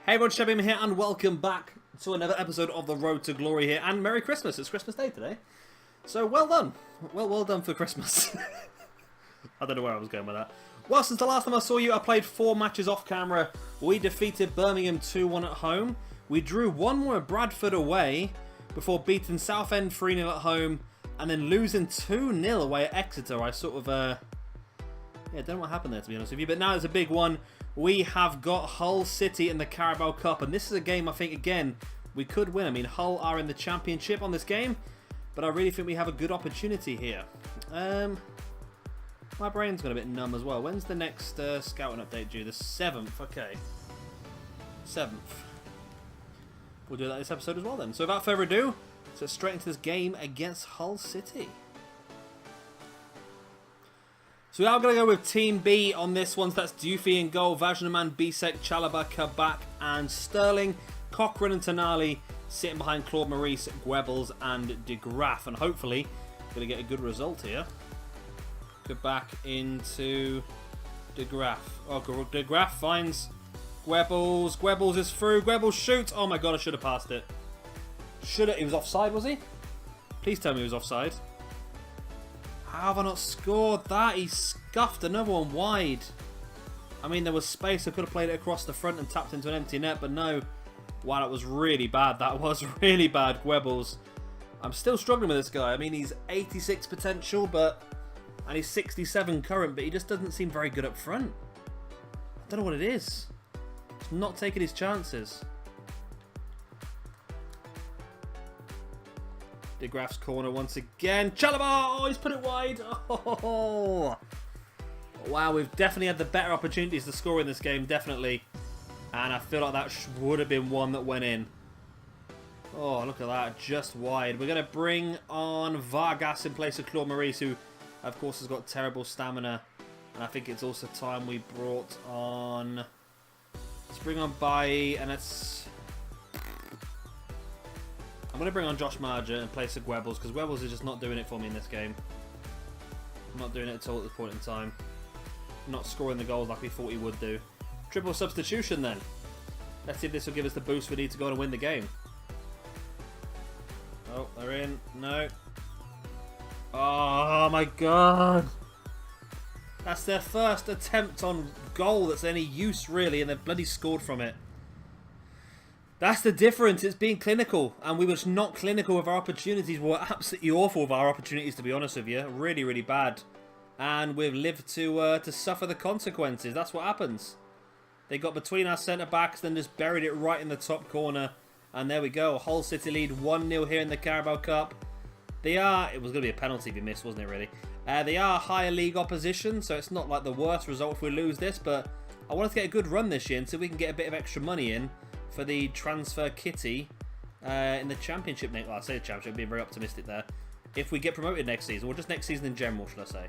Hey everyone, Shabim here, and welcome back to another episode of The Road to Glory here, and Merry Christmas. It's Christmas Day today. So, well done. Well done for Christmas. I don't know where I was going with that. Well, since the last time I saw you, I played 4 matches off camera. We defeated Birmingham 2-1 at home. We drew 1-1 at Bradford away, before beating Southend 3-0 at home, and then losing 2-0 away at Exeter. I sort of, yeah, don't know what happened there, to be honest with you, but now it's a big one. We have got Hull City in the Carabao Cup, and this is a game I think, again, we could win. I mean, Hull are in the Championship on this game, but I really think we have a good opportunity here. My brain's got a bit numb as well. When's the next scouting update due? The 7th, okay. 7th. We'll do that this episode as well then. So without further ado, let's get straight into this game against Hull City. So we are going to go with Team B on this one. So that's Dufy in goal, Vajnaman, Bisek, Chalobah, Kabak and Sterling. Cochrane and Tonali sitting behind Claude Maurice, Goebbels and De Graaf. And hopefully going to get a good result here. Kabak into De Graaf. Oh, De Graaf finds Goebbels. Goebbels is through. Goebbels shoots. Oh my god, I should have passed it. He was offside, was he? Please tell me he was offside. How have I not scored that? He scuffed another one wide. I mean, there was space. I could have played it across the front and tapped into an empty net, but no. Wow, that was really bad. That was really bad, Goebbels. I'm still struggling with this guy. I mean, he's 86 potential, and he's 67 current, but he just doesn't seem very good up front. I don't know what it is. He's not taking his chances. De Graaf's corner once again. Chalobah! Oh, he's put it wide. Oh. Wow, we've definitely had the better opportunities to score in this game, definitely. And I feel like that would have been one that went in. Oh, look at that, just wide. We're going to bring on Vargas in place of Claude Maurice, who, of course, has got terrible stamina. And I think it's also time we brought on... Let's bring on Bailly, and let's... I'm going to bring on Josh Marger in place of Goebbels, because Goebbels is just not doing it for me in this game. Not doing it at all at this point in time. Not scoring the goals like we thought he would do. Triple substitution then. Let's see if this will give us the boost we need to go on and win the game. Oh, they're in. No. Oh my god. That's their first attempt on goal that's any use really, and they've bloody scored from it. That's the difference. It's being clinical, and we were just not clinical with our opportunities. We were absolutely awful with our opportunities, to be honest with you. Really, really bad. And we've lived to suffer the consequences. That's what happens. They got between our centre-backs, then just buried it right in the top corner. And there we go. Hull City lead 1-0 here in the Carabao Cup. They are... It was going to be a penalty if you missed, wasn't it, really? They are higher league opposition, so it's not like the worst result if we lose this. But I wanted to get a good run this year until we can get a bit of extra money in for the transfer kitty in the Championship next... Well, I say the Championship, being very optimistic there. If we get promoted next season, or just next season in general, should I say.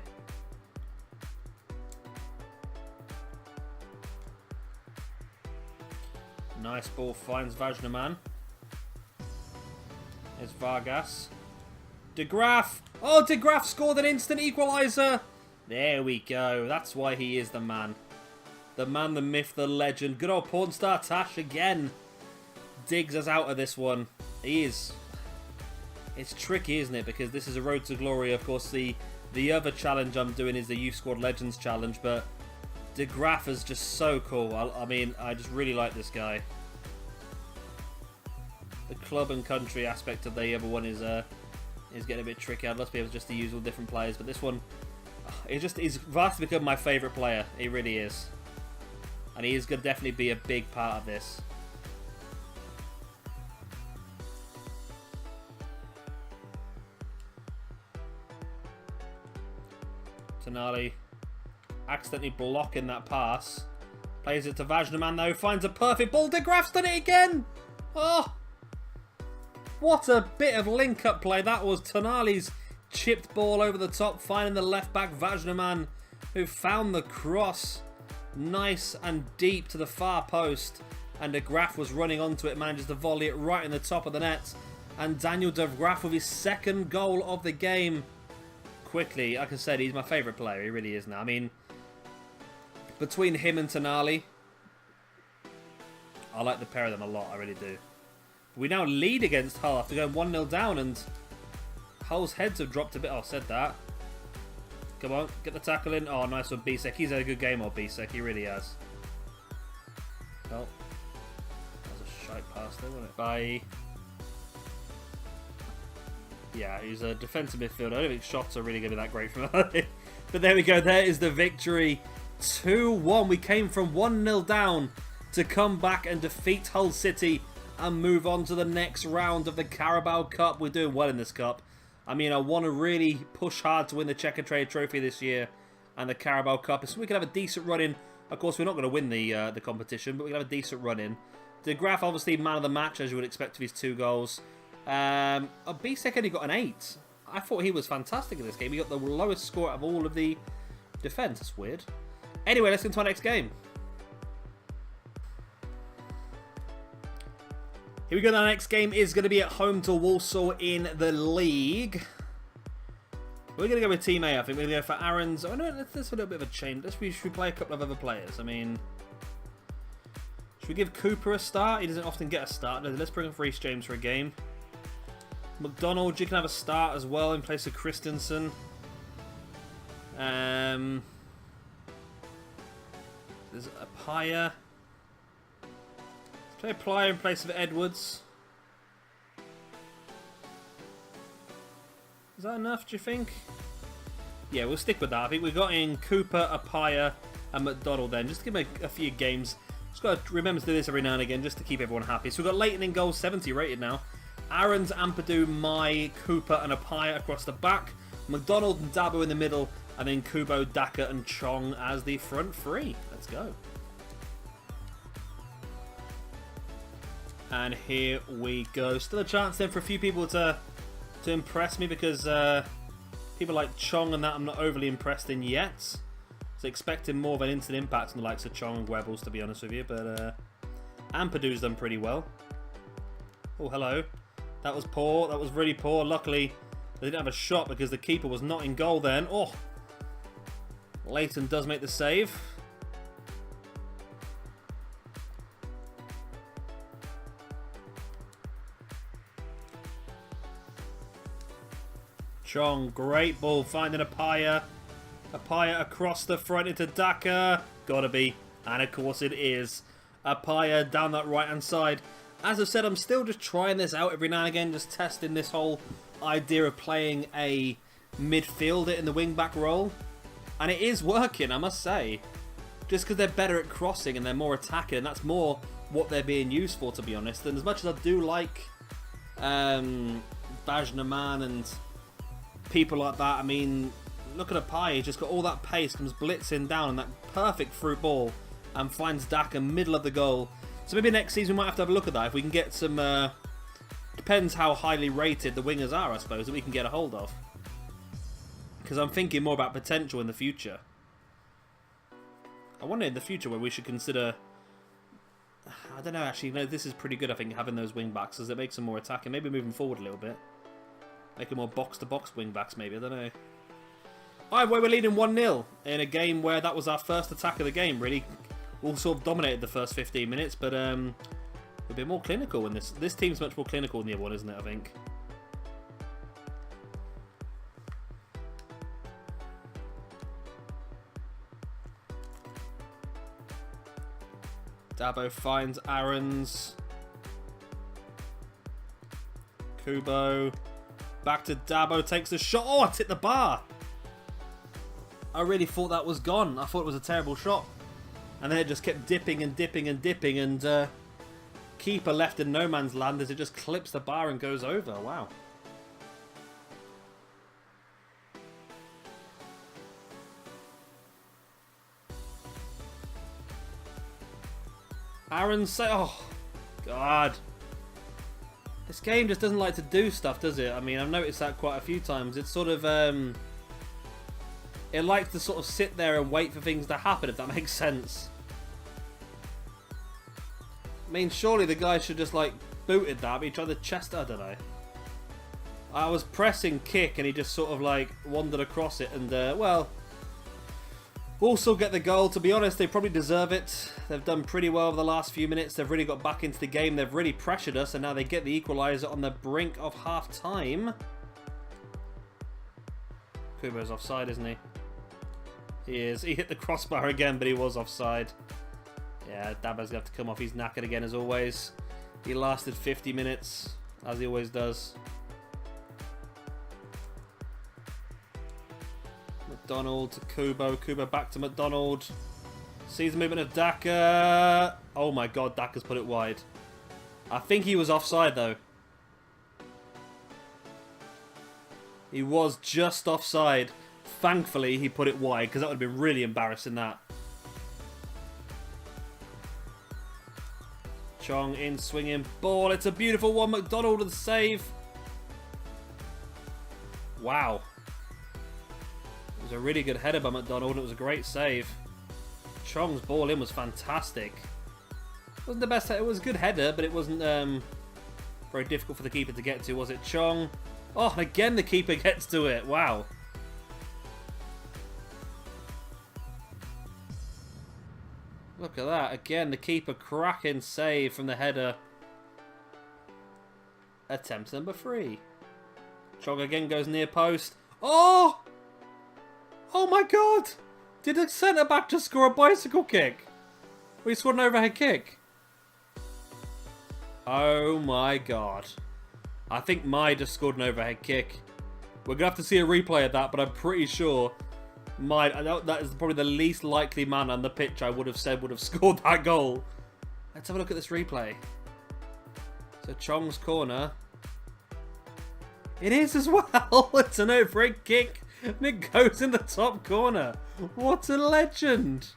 Nice ball finds Vajnaman. There's Vargas. De Graaf! Oh, De Graaf scored an instant equaliser! There we go. That's why he is the man. The man, the myth, the legend. Good old porn star Tash again. Digs us out of this one. He is. It's tricky, isn't it? Because this is a road to glory. Of course, the other challenge I'm doing is the Youth Squad Legends Challenge. But De Graaf is just so cool. I mean, I just really like this guy. The club and country aspect of the other one is getting a bit tricky. I'd love to be able to just to use all different players. But this one, he's vastly become my favourite player. He really is. And he is going to definitely be a big part of this. Tonali accidentally blocking that pass. Plays it to Vajnaman though. Finds a perfect ball. De Graaf's done it again! Oh! What a bit of link-up play that was. Tonali's chipped ball over the top. Finding the left-back Vajnaman, who found the cross. Nice and deep to the far post, and De Graaf was running onto it, manages to volley it right in the top of the net, and Daniel De Graaf with his second goal of the game. Quickly, like I said, he's my favourite player, he really is now. I mean, between him and Tonali, I like the pair of them a lot, I really do. We now lead against Hull after going 1-0 down, and Hull's heads have dropped a bit. Oh, said that. Come on, get the tackle in. Oh, nice one, Bisek. He's had a good game, Bisek. He really has. Oh. That was a shite pass there, wasn't it? Bye. Yeah, he's a defensive midfielder. I don't think shots are really going to be that great from him. But there we go. There is the victory. 2-1. We came from 1-0 down to come back and defeat Hull City and move on to the next round of the Carabao Cup. We're doing well in this cup. I mean, I want to really push hard to win the Checker Trade Trophy this year and the Carabao Cup. So we can have a decent run in. Of course, we're not going to win the competition, but we can have a decent run in. De Graaf, obviously, man of the match, as you would expect of his 2 goals. Bisek only got an 8. I thought he was fantastic in this game. He got the lowest score out of all of the defence. That's weird. Anyway, let's get into our next game. Here we go. The next game is going to be at home to Walsall in the league. We're going to go with Team A, I think. We're going to go for Aaron's. Oh, no, let's do a little bit of a change. Should we play a couple of other players? I mean, should we give Cooper a start? He doesn't often get a start. Let's bring in Reece James for a game. McDonald, you can have a start as well in place of Christensen. There's Apaya. Play Plyer in place of Edwards. Is that enough, do you think? Yeah, we'll stick with that. I think we got in Cooper, Apaya, and McDonald then. Just to give him a few games. Just got to remember to do this every now and again just to keep everyone happy. So we've got Leighton in goal, 70 rated now. Aaron's, Ampadu, Mai, Cooper, and Apaya across the back. McDonald and Dabo in the middle. And then Kubo, Daka, and Chong as the front three. Let's go. And here we go. Still a chance then for a few people to impress me because people like Chong and that I'm not overly impressed in yet. So expecting more of an instant impact on the likes of Chong and Gwebbles, to be honest with you. But Ampadu's done pretty well. Oh, hello. That was poor. That was really poor. Luckily, they didn't have a shot because the keeper was not in goal then. Oh! Leighton does make the save. Chong, great ball, finding Apaya. Apaya across the front into Daka. Gotta be. And of course it is. Apaya down that right-hand side. As I've said, I'm still just trying this out every now and again, just testing this whole idea of playing a midfielder in the wing-back role. And it is working, I must say. Just because they're better at crossing and they're more attacking, and that's more what they're being used for, to be honest. And as much as I do like Bajnaman and people like that, I mean, look at Apaya, he's just got all that pace, comes blitzing down and that perfect fruit ball and finds Daka middle of the goal. So maybe next season we might have to have a look at that if we can get some, depends how highly rated the wingers are, I suppose, that we can get a hold of. Because I'm thinking more about potential in the future. I wonder in the future where we should consider, I don't know, actually, no, this is pretty good, I think, having those wing backs, as it makes them more attacking. Maybe moving forward a little bit. Make them more box-to-box wing-backs, maybe. I don't know. Either way, we're leading 1-0 in a game where that was our first attack of the game, really. We all sort of dominated the first 15 minutes, but a bit more clinical in this. This team's much more clinical than the other one, isn't it, I think? Dabo finds Aaron's. Kubo. Back to Dabo, takes the shot. Oh, it's hit the bar. I really thought that was gone. I thought it was a terrible shot. And then it just kept dipping and dipping and dipping. And keeper left in no man's land as it just clips the bar and goes over. Wow. Aaron say, oh, God. This game just doesn't like to do stuff, does it? I mean, I've noticed that quite a few times. It's sort of, it likes to sort of sit there and wait for things to happen, if that makes sense. I mean, surely the guy should just, like, booted that, but he tried the chest, I don't know. I was pressing kick and he just sort of, like, wandered across it and, well, Also get the goal. To be honest, they probably deserve it. They've done pretty well over the last few minutes. They've really got back into the game. They've really pressured us, and now they get the equaliser on the brink of half-time. Kubo's offside, isn't he? He is. He hit the crossbar again, but he was offside. Yeah, Daba's going to have to come off. He's knackered again, as always. He lasted 50 minutes, as he always does. McDonald to Kubo. Kubo back to McDonald. Sees the movement of Daka. Oh my god, Daka's put it wide. I think he was offside, though. He was just offside. Thankfully, he put it wide, because that would have been really embarrassing, that. Chong in, swinging ball. It's a beautiful one. McDonald with the save. Wow. It was a really good header by McDonald. It was a great save. Chong's ball in was fantastic. It wasn't the best. It was a good header, but it wasn't very difficult for the keeper to get to, was it? Chong. Oh, and again the keeper gets to it. Wow. Look at that. Again, the keeper cracking save from the header. Attempt number 3. Chong again goes near post. Oh! Oh my god! Did the centre-back just score a bicycle kick? Or he scored an overhead kick? Oh my god. I think Mai just scored an overhead kick. We're going to have to see a replay of that, but I'm pretty sure I know that is probably the least likely man on the pitch I would have said would have scored that goal. Let's have a look at this replay. So Chong's corner. It is as well. It's an overhead kick. And it goes in the top corner. What a legend.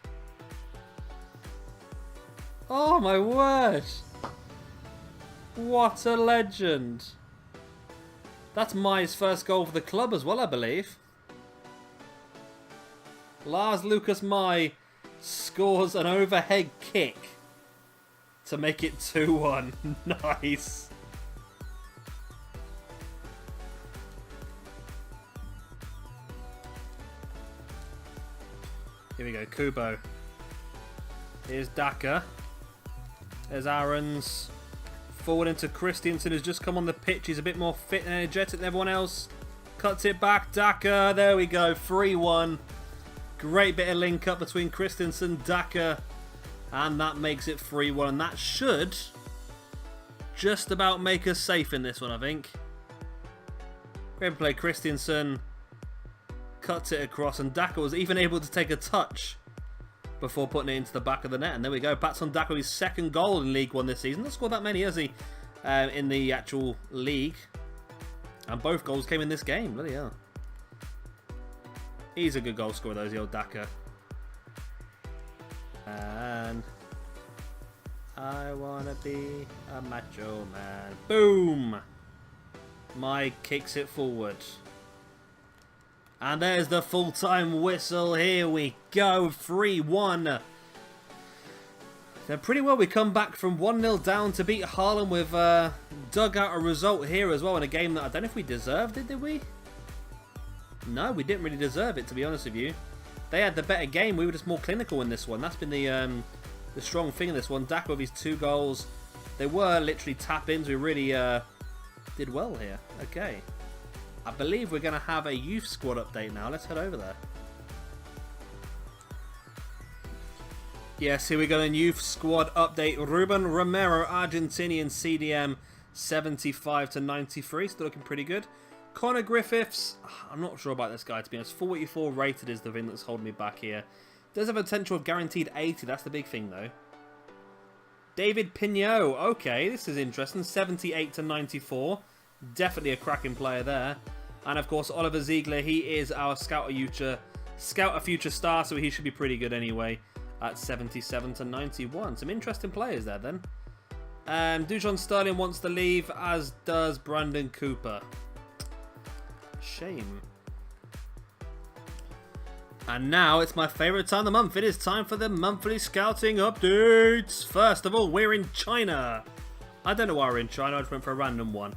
Oh my word. What a legend. That's Mai's first goal for the club as well, I believe. Lars Lucas Mai scores an overhead kick to make it 2-1. Nice. Here we go, Kubo. Here's Daka. There's Aarons. Forward into Christiansen, who's just come on the pitch. He's a bit more fit and energetic than everyone else. Cuts it back, Daka. There we go, 3-1. Great bit of link up between Christensen, Daka, and that makes it 3-1. And that should just about make us safe in this one, I think. Great play, Christensen cuts it across, and Daka was even able to take a touch before putting it into the back of the net. And there we go. Patson Daka, his second goal in League One this season. Not scored that many, has he, in the actual league? And both goals came in this game. Bloody hell. He's a good goal scorer, though, the old Daka. And I wanna be a macho man. Boom! Mai kicks it forward. And there's the full-time whistle. Here we go. 3-1. Then pretty well we come back from 1-0 down to beat Haarlem. We've dug out a result here as well in a game that I don't know if we deserved it, did we? No, we didn't really deserve it, to be honest with you. They had the better game. We were just more clinical in this one. That's been the strong thing in this one. Daka with his 2 goals. They were literally tap-ins. We really did well here. Okay. I believe we're going to have a youth squad update now. Let's head over there. Yes, here we go. A youth squad update. Ruben Romero, Argentinian CDM, 75/93. Still looking pretty good. Connor Griffiths, I'm not sure about this guy, to be honest. 44 rated is the thing that's holding me back here. Does have a potential of guaranteed 80. That's the big thing, though. David Pignot. Okay, this is interesting. 78/94. Definitely a cracking player there. And, of course, Oliver Ziegler. He is our Scout a Future star, so he should be pretty good anyway at 77/91. Some interesting players there, then. Dujon Sterling wants to leave, as does Brandon Cooper. Shame. And now it's my favourite time of the month. It is time for the monthly scouting updates. First of all, we're in China. I don't know why we're in China. I just went for a random one.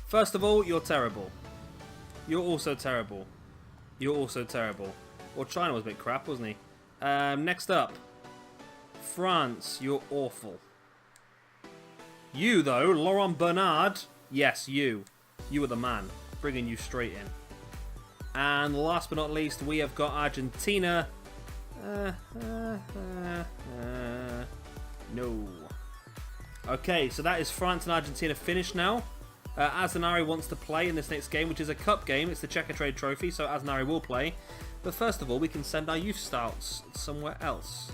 First of all, you're terrible. You're also terrible. You're also terrible. Well, China was a bit crap, wasn't he? Next up. France, you're awful. You, though, Laurent Bernard. Yes, you. You are the man. Bringing you straight in. And last but not least, we have got Argentina. No. Okay, so that is France and Argentina finished now. Azanari wants to play in this next game, which is a cup game. It's the Checkatrade Trophy, so Azanari will play. But first of all, we can send our youth scouts somewhere else.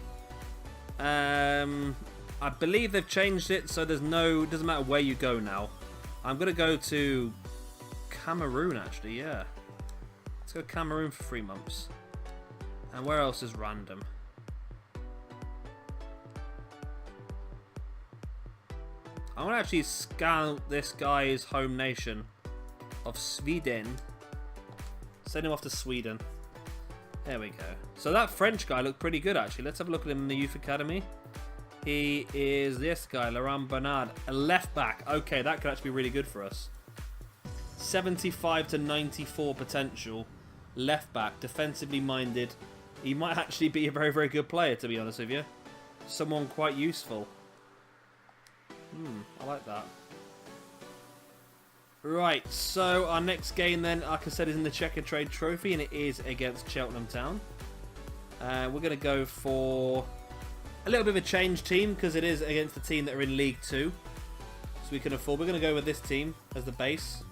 I believe they've changed it, so there's no... It doesn't matter where you go now. I'm going to go to Cameroon, actually, yeah. Let's go Cameroon for 3 months. And where else is random? I want to actually scout this guy's home nation of Sweden. Send him off to Sweden. There we go. So that French guy looked pretty good, actually. Let's have a look at him in the youth academy. He is this guy, Laurent Bernard, a left back. Okay, that could actually be really good for us. 75 to 94 potential. Left back, defensively minded. He might actually be a very, very good player, to be honest with you. Someone quite useful. I like that. Right, so our next game then, like I said, is in the Checkatrade Trophy, and it is against Cheltenham Town. We're going to go for a little bit of a change team, because it is against the team that are in League 2. So we can afford... We're going to go with this team as the base.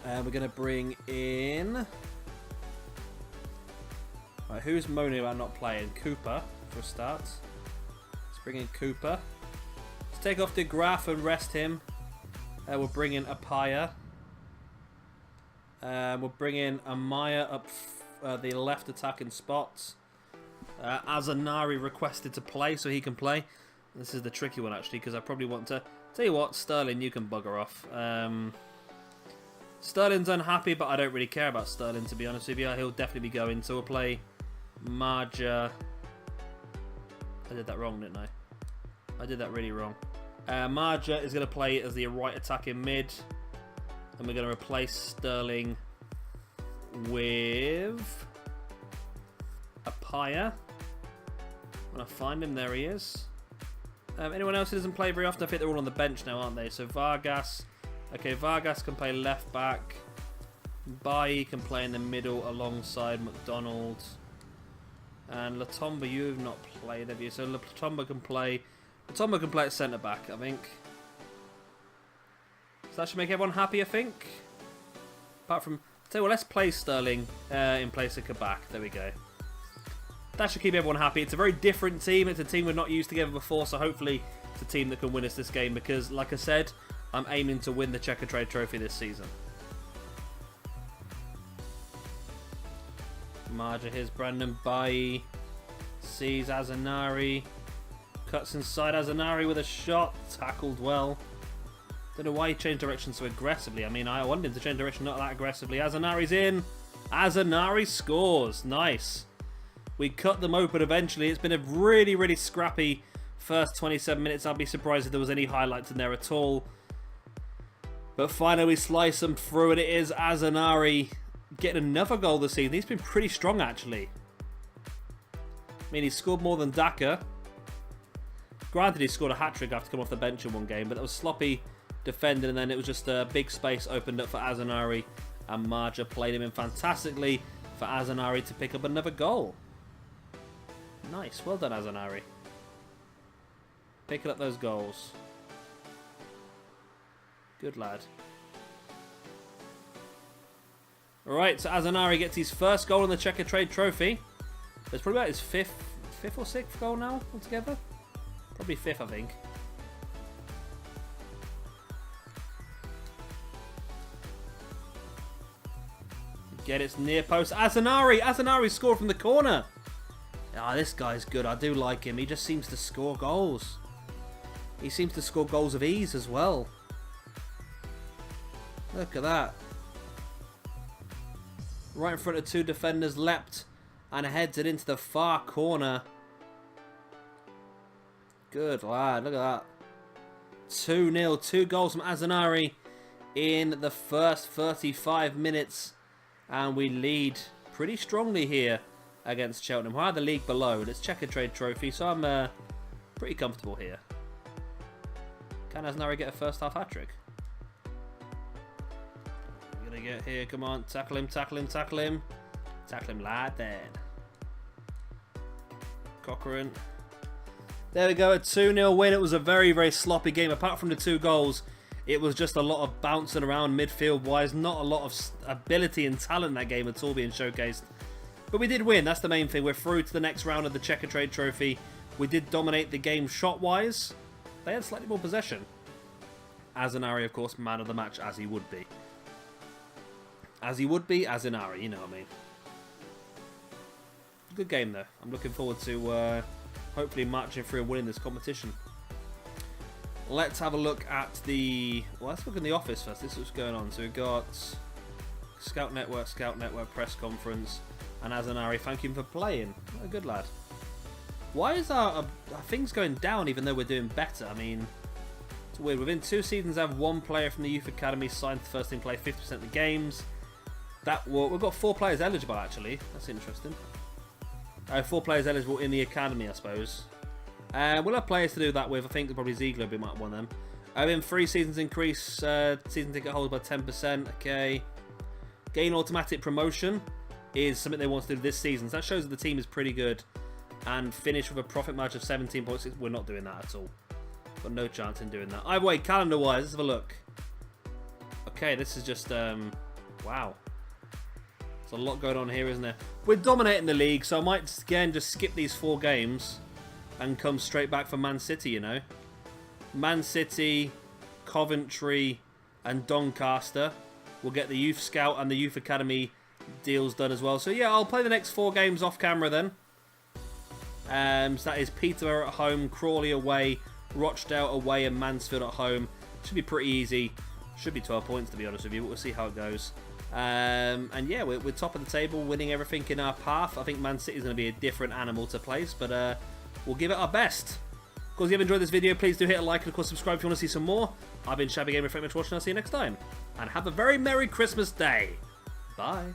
And we're going to bring in... Right, who's moaning about not playing? Cooper, for a start. Let's bring in Cooper. Let's take off De Graaf and rest him. We'll bring in Apaya. We'll bring in Amaya up the left attacking spots. Azanari requested to play, so he can play. This is the tricky one, actually, because I probably want to... Tell you what, Sterling, you can bugger off. Sterling's unhappy, but I don't really care about Sterling, to be honest with you. He'll definitely be going, so we'll play Marja. I did that wrong, didn't I? I did that really wrong. Marja is going to play as the right attacking mid. And we're going to replace Sterling with Apaya. When I find him, there he is. Anyone else who doesn't play very often? I think they're all on the bench now, aren't they? So Vargas. Okay, Vargas can play left back. Bailly can play in the middle alongside McDonald. And Latomba, you have not played, have you? So Latomba can play... Latomba can play at centre back, I think. So that should make everyone happy, I think. Apart from... So well, let's play Sterling in place of Kabak. There we go. That should keep everyone happy. It's a very different team. It's a team we've not used together before, so hopefully it's a team that can win us this game because, like I said, I'm aiming to win the Checkatrade Trophy this season. Marja, here's Brandon Bailly. Sees Azanari. Cuts inside Azanari with a shot. Tackled well. Don't know why he changed direction so aggressively. I mean, I wanted him to change direction not that aggressively. Azanari's in. Azanari scores. Nice. We cut them open eventually. It's been a really, really scrappy first 27 minutes. I'd be surprised if there was any highlights in there at all. But finally we slice them through, and it is Azanari getting another goal this season. He's been pretty strong, actually. I mean, he scored more than Daka. Granted, he scored a hat-trick after coming off the bench in one game, but that was sloppy defending, and then it was just a big space opened up for Azanari, and Marja played him in fantastically for Azanari to pick up another goal. Nice. Well done, Azanari. Picking up those goals. Good lad. Alright, so Azanari gets his first goal in the Checkatrade Trophy. It's probably about his fifth or sixth goal now altogether. Probably fifth, I think. Get its near post. Azanari! Azanari scored from the corner! Ah, this guy's good. I do like him. He just seems to score goals. He seems to score goals of ease as well. Look at that. Right in front of two defenders, leapt and heads it into the far corner. Good lad, look at that. 2-0, 2 goals from Azanari in the first 35 minutes. And we lead pretty strongly here against Cheltenham, who are the league below, and it's Checker Trade Trophy, so I'm pretty comfortable here. Can Asnari get a first half hat-trick? We're going to get here, come on, tackle him, tackle him, tackle him. Tackle him like that. Cochrane. There we go, a 2-0 win. It was a very, very sloppy game. Apart from the 2 goals, it was just a lot of bouncing around midfield-wise. Not a lot of ability and talent in that game at all being showcased. But we did win, that's the main thing. We're through to the next round of the Checker Trade Trophy. We did dominate the game shot-wise. They had slightly more possession. Asnari, of course, man of the match, as he would be. As he would be, Asnari, you know what I mean. Good game, though. I'm looking forward to hopefully marching through and winning this competition. Let's have a look at the... Well, let's look in the office first. This is what's going on. So we've got Scout Network press conference. And Asnari, thank you for playing. What a good lad. Why is our things going down even though we're doing better? I mean, it's weird. Within 2 seasons, I have 1 player from the youth academy signed to first team play 50% of the games. We've got 4 players eligible, actually. That's interesting. 4 players eligible in the academy, I suppose. We'll have players to do that with. I think probably Ziegler will be one of them. In 3 seasons, increase season ticket holders by 10%. Okay. Gain automatic promotion is something they want to do this season. So that shows that the team is pretty good. And finish with a profit margin of 17.6. We're not doing that at all. Got no chance in doing that. Either way, calendar-wise, let's have a look. Okay, this is just... wow. There's a lot going on here, isn't there? We're dominating the league, so I might, again, just skip these 4 games and come straight back for Man City, you know. Man City, Coventry, and Doncaster. We'll get the Youth Scout and the Youth Academy deals done as well. So, yeah, I'll play the next 4 games off camera then. So that is Peterborough at home, Crawley away, Rochdale away, and Mansfield at home. Should be pretty easy. Should be 12 points, to be honest with you, but we'll see how it goes. And yeah, we're top of the table, winning everything in our path. I think Man City is going to be a different animal to place, but we'll give it our best. Of course, if you have enjoyed this video, please do hit a like and of course subscribe if you want to see some more. I've been Shabby Gamer, thank you very much for watching. I'll see you next time. And have a very Merry Christmas Day. Bye.